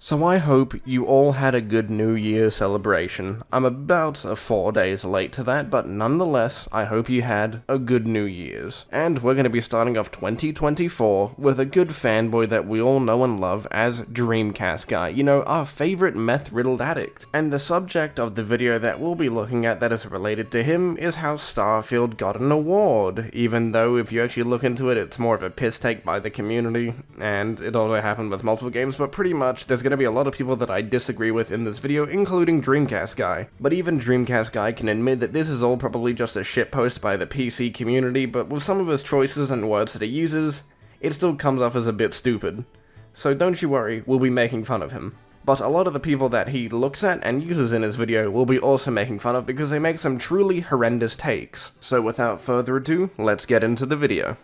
So I hope you all had a good New Year celebration. I'm about 4 days late to that, but nonetheless, I hope you had a good New Year's. And we're going to be starting off 2024 with a good fanboy that we all know and love as Dreamcast Guy, you know, our favorite meth-riddled addict. And the subject of the video that we'll be looking at that is related to him is how Starfield got an award, even though if you actually look into it, it's more of a piss take by the community, and it also happened with multiple games, but pretty much there's going to be a lot of people that I disagree with in this video, including Dreamcast Guy. But even Dreamcast Guy can admit that this is all probably just a shitpost by the PC community, but with some of his choices and words that he uses, it still comes off as a bit stupid. So don't you worry, we'll be making fun of him. But a lot of the people that he looks at and uses in his video will be also making fun of because they make some truly horrendous takes. So without further ado, let's get into the video.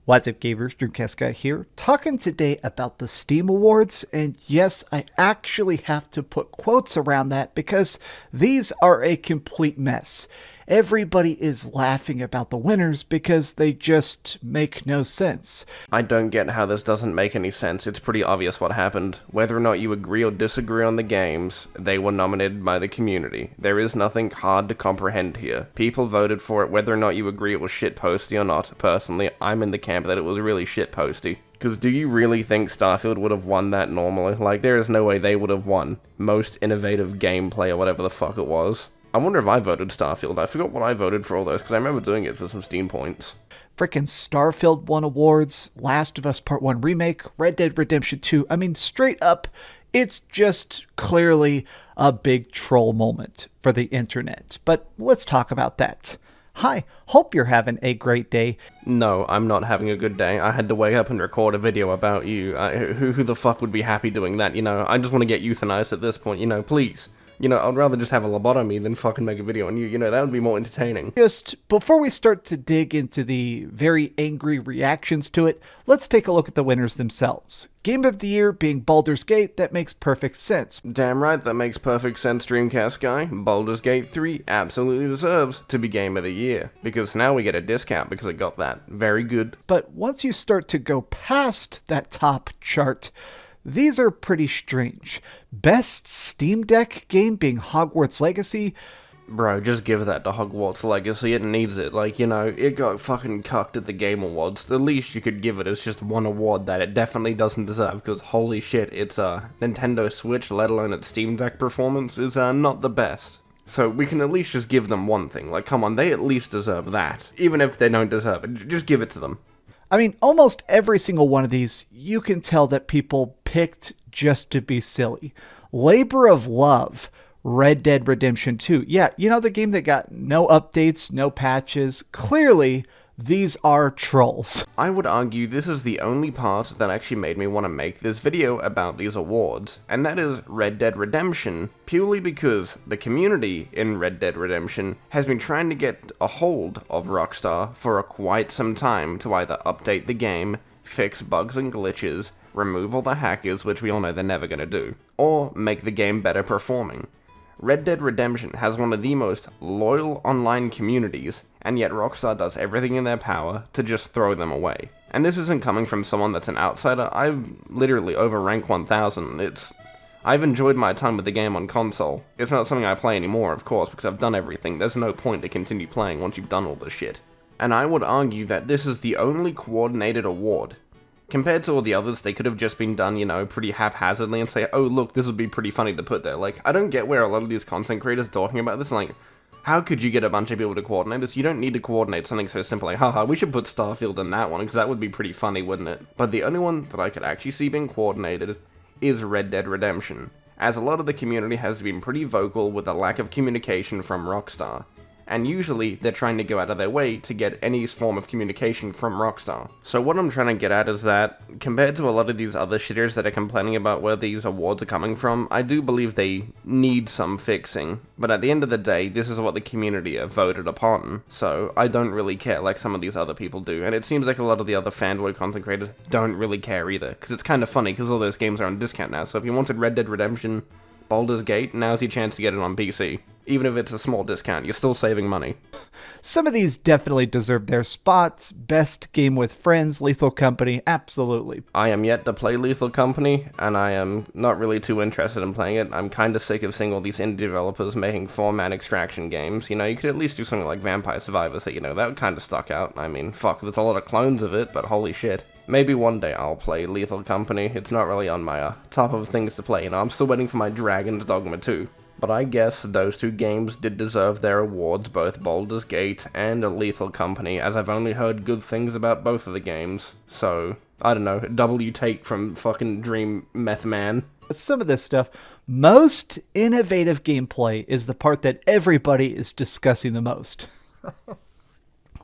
What's up, gamers? Dreamcast Guy here, talking today about the Steam Awards, and yes, I actually have to put quotes around that because these are a complete mess. Everybody is laughing about the winners because they just make no sense. I don't get how this doesn't make any sense. It's pretty obvious what happened. Whether or not you agree or disagree on the games, they were nominated by the community. There is nothing hard to comprehend here. People voted for it whether or not you agree it was shitposty or not. Personally, I'm in the camp that it was really shitposty. Because do you really think Starfield would have won that normally? Like, there is no way they would have won most innovative gameplay or whatever the fuck it was. I wonder if I voted Starfield. I forgot what I voted for all those, because I remember doing it for some Steam points. Frickin' Starfield won awards, Last of Us Part 1 Remake, Red Dead Redemption 2. I mean, straight up, it's just clearly a big troll moment for the internet. But let's talk about that. Hi, hope you're having a great day. No, I'm not having a good day. I had to wake up and record a video about you. Who the fuck would be happy doing that, you know? I just want to get euthanized at this point, you know, please. You know, I'd rather just have a lobotomy than fucking make a video on you, you know, that would be more entertaining. Just before we start to dig into the very angry reactions to it, let's take a look at the winners themselves. Game of the Year being Baldur's Gate, that makes perfect sense. Damn right, that makes perfect sense, Dreamcast Guy. Baldur's Gate 3 absolutely deserves to be Game of the Year, because now we get a discount because it got that. Very good. But once you start to go past that top chart, these are pretty strange. Best Steam Deck game being Hogwarts Legacy. Bro, just give that to Hogwarts Legacy, it needs it. Like, you know, it got fucking cucked at the Game Awards. The least you could give it is just one award that it definitely doesn't deserve, because holy shit, its Nintendo Switch, let alone its Steam Deck performance, is not the best. So we can at least just give them one thing. Like, come on, they at least deserve that. Even if they don't deserve it, just give it to them. I mean, almost every single one of these, you can tell that people picked just to be silly. Labor of Love, Red Dead Redemption 2. Yeah, you know, the game that got no updates, no patches. Clearly, these are trolls. I would argue this is the only part that actually made me want to make this video about these awards, and that is Red Dead Redemption, purely because the community in Red Dead Redemption has been trying to get a hold of Rockstar for quite some time to either update the game, fix bugs and glitches, remove all the hackers, which we all know they're never going to do, or make the game better performing. Red Dead Redemption has one of the most loyal online communities, and yet Rockstar does everything in their power to just throw them away. And this isn't coming from someone that's an outsider. I've literally over rank 1000. I've enjoyed my time with the game on console. It's not something I play anymore, of course, because I've done everything. There's no point to continue playing once you've done all this shit. And I would argue that this is the only coordinated award. Compared to all the others, they could have just been done, you know, pretty haphazardly and say, oh look, this would be pretty funny to put there. Like, I don't get where a lot of these content creators are talking about this, like, how could you get a bunch of people to coordinate this? You don't need to coordinate something so simple like, haha, we should put Starfield in that one, because that would be pretty funny, wouldn't it? But the only one that I could actually see being coordinated is Red Dead Redemption, as a lot of the community has been pretty vocal with a lack of communication from Rockstar. And usually, they're trying to go out of their way to get any form of communication from Rockstar. So what I'm trying to get at is that, compared to a lot of these other shitters that are complaining about where these awards are coming from, I do believe they need some fixing. But at the end of the day, this is what the community have voted upon, so I don't really care like some of these other people do. And it seems like a lot of the other fanboy content creators don't really care either, because it's kind of funny, because all those games are on discount now, so if you wanted Red Dead Redemption, Baldur's Gate, now's your chance to get it on PC. Even if it's a small discount, you're still saving money. Some of these definitely deserve their spots. Best Game with Friends, Lethal Company, absolutely. I am yet to play Lethal Company, and I am not really too interested in playing it. I'm kinda sick of seeing all these indie developers making 4-man extraction games. You know, you could at least do something like Vampire Survivors that, that kinda stuck out. I mean, fuck, there's a lot of clones of it, but holy shit. Maybe one day I'll play Lethal Company. It's not really on my top of things to play, I'm still waiting for my Dragon's Dogma 2. But I guess those two games did deserve their awards, both Baldur's Gate and Lethal Company, as I've only heard good things about both of the games. So, I don't know, W take from fucking Dream Meth Man. Some of this stuff, most innovative gameplay is the part that everybody is discussing the most.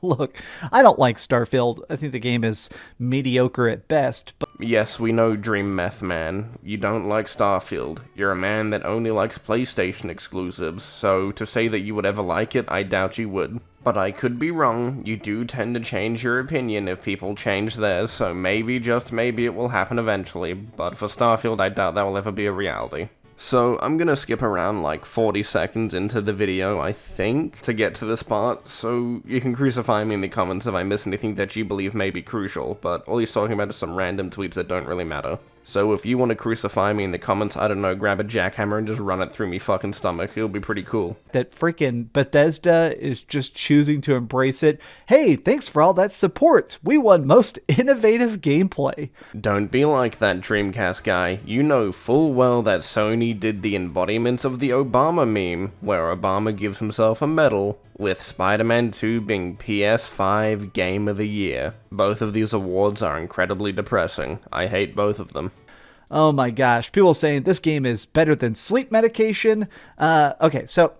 Look, I don't like Starfield. I think the game is mediocre at best, but yes, we know, Dream Meth Man. You don't like Starfield. You're a man that only likes PlayStation exclusives, so to say that you would ever like it, I doubt you would. But I could be wrong. You do tend to change your opinion if people change theirs, so maybe, just maybe, it will happen eventually. But for Starfield, I doubt that will ever be a reality. So, I'm gonna skip around like 40 seconds into the video, I think, to get to this part, so you can crucify me in the comments if I miss anything that you believe may be crucial, but all he's talking about is some random tweets that don't really matter. So if you want to crucify me in the comments, I don't know, grab a jackhammer and just run it through me fucking stomach, it'll be pretty cool. That freaking Bethesda is just choosing to embrace it. Hey, thanks for all that support. We won most innovative gameplay. Don't be like that, Dreamcast guy. You know full well that Sony did the embodiment of the Obama meme, where Obama gives himself a medal, with Spider-Man 2 being PS5 Game of the Year. Both of these awards are incredibly depressing. I hate both of them. Oh my gosh, people saying this game is better than sleep medication. Okay, so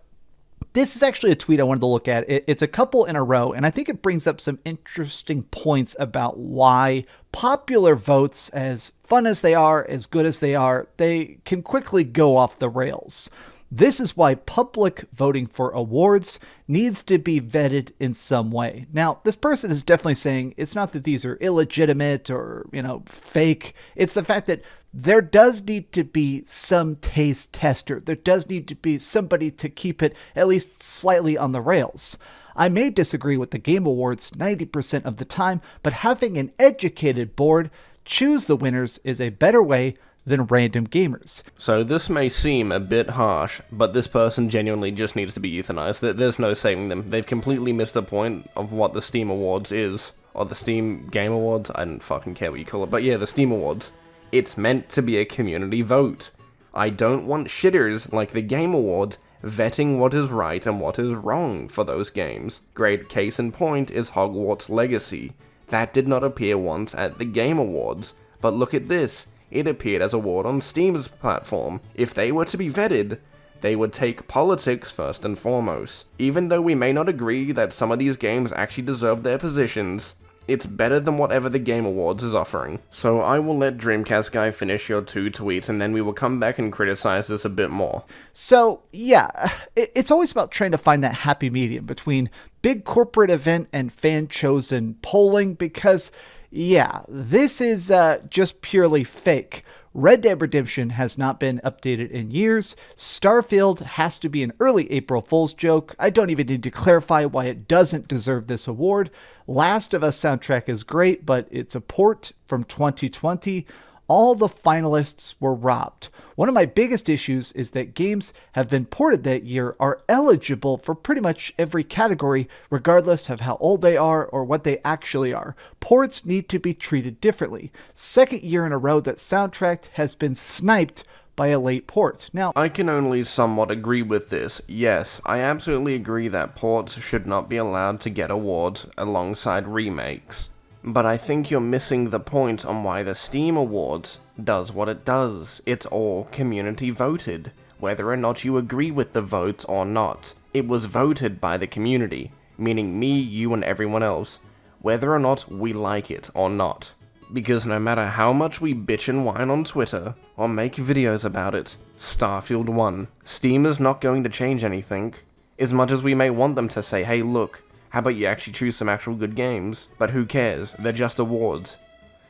this is actually a tweet I wanted to look at. It's a couple in a row, and I think it brings up some interesting points about why popular votes, as fun as they are, as good as they can quickly go off the rails. This is why public voting for awards needs to be vetted in some way. Now, this person is definitely saying it's not that these are illegitimate or, fake. It's the fact that there does need to be some taste tester. There does need to be somebody to keep it at least slightly on the rails. I may disagree with the Game Awards 90% of the time, but having an educated board choose the winners is a better way than random gamers. So this may seem a bit harsh, but this person genuinely just needs to be euthanized. There's no saving them. They've completely missed the point of what the Steam Awards is. Or the Steam Game Awards? I don't fucking care what you call it. But yeah, the Steam Awards. It's meant to be a community vote. I don't want shitters like the Game Awards vetting what is right and what is wrong for those games. Great case in point is Hogwarts Legacy. That did not appear once at the Game Awards. But look at this. It appeared as a award on Steam's platform. If they were to be vetted, they would take politics first and foremost. Even though we may not agree that some of these games actually deserve their positions, it's better than whatever the Game Awards is offering. So I will let Dreamcast Guy finish your 2 tweets, and then we will come back and criticize this a bit more. So, yeah, it's always about trying to find that happy medium between big corporate event and fan-chosen polling, because yeah, this is just purely fake. Red Dead Redemption has not been updated in years. Starfield has to be an early April Fool's joke. I don't even need to clarify why it doesn't deserve this award. Last of Us soundtrack is great, but it's a port from 2020. All the finalists were robbed. One of my biggest issues is that games have been ported that year are eligible for pretty much every category, regardless of how old they are or what they actually are. Ports need to be treated differently. Second year in a row that soundtrack has been sniped by a late port. Now, I can only somewhat agree with this. Yes, I absolutely agree that ports should not be allowed to get awards alongside remakes. But I think you're missing the point on why the Steam Awards does what it does. It's all community voted, whether or not you agree with the votes or not. It was voted by the community, meaning me, you, and everyone else, whether or not we like it or not. Because no matter how much we bitch and whine on Twitter, or make videos about it, Starfield won. Steam is not going to change anything, as much as we may want them to say, hey look, how about you actually choose some actual good games? But who cares? They're just awards.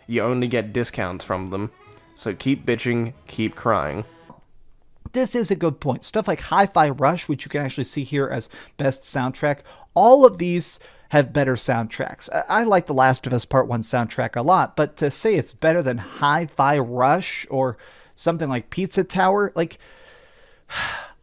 You only get discounts from them. So keep bitching, keep crying. this is a good point. Stuff like Hi-Fi Rush, which you can actually see here as best soundtrack, all of these have better soundtracks. I like The Last of Us Part 1 soundtrack a lot, but to say it's better than Hi-Fi Rush or something like Pizza Tower, like,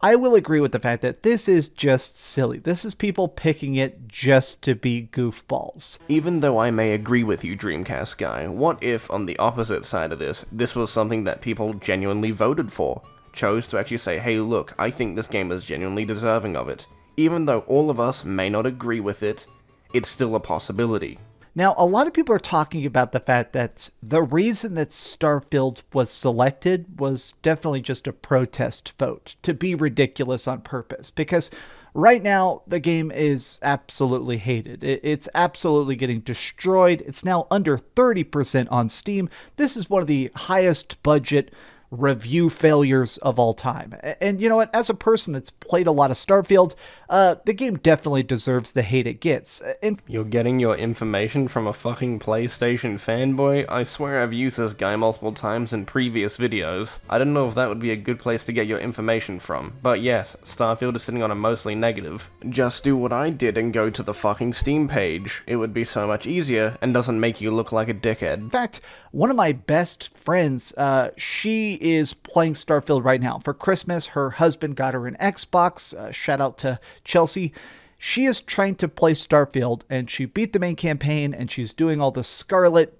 I will agree with the fact that this is just silly. This is people picking it just to be goofballs. Even though I may agree with you, Dreamcast guy, what if, on the opposite side of this was something that people genuinely voted for? Chose to actually say, hey look, I think this game is genuinely deserving of it. Even though all of us may not agree with it, it's still a possibility. Now, a lot of people are talking about the fact that the reason that Starfield was selected was definitely just a protest vote, to be ridiculous on purpose, because right now the game is absolutely hated. It's absolutely getting destroyed. It's now under 30% on Steam. This is one of the highest budget review failures of all time. And you know what? As a person that's played a lot of Starfield, the game definitely deserves the hate it gets. And you're getting your information from a fucking PlayStation fanboy? I swear I've used this guy multiple times in previous videos. I don't know if that would be a good place to get your information from, but yes, Starfield is sitting on a mostly negative. Just do what I did and go to the fucking Steam page. It would be so much easier and doesn't make you look like a dickhead. In fact, one of my best friends, she is playing Starfield right now. For Christmas, her husband got her an Xbox. Shout out to Chelsea. She is trying to play Starfield, and she beat the main campaign, and she's doing all the Scarlet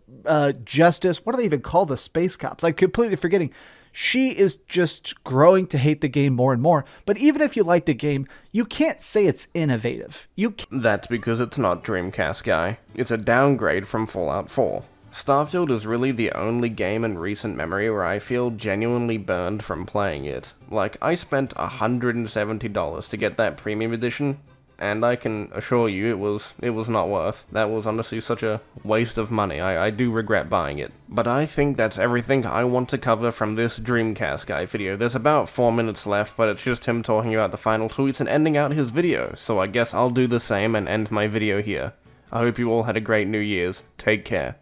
Justice. What do they even call the space cops? I'm completely forgetting. She is just growing to hate the game more and more. But even if you like the game, you can't say it's innovative. That's because it's not, Dreamcast guy. It's a downgrade from Fallout 4. Starfield is really the only game in recent memory where I feel genuinely burned from playing it. Like, I spent $170 to get that premium edition, and I can assure you it was not worth. That was honestly such a waste of money. I do regret buying it. But I think that's everything I want to cover from this Dreamcast guy video. There's about 4 minutes left, but it's just him talking about the final tweets and ending out his video, so I guess I'll do the same and end my video here. I hope you all had a great New Year's. Take care.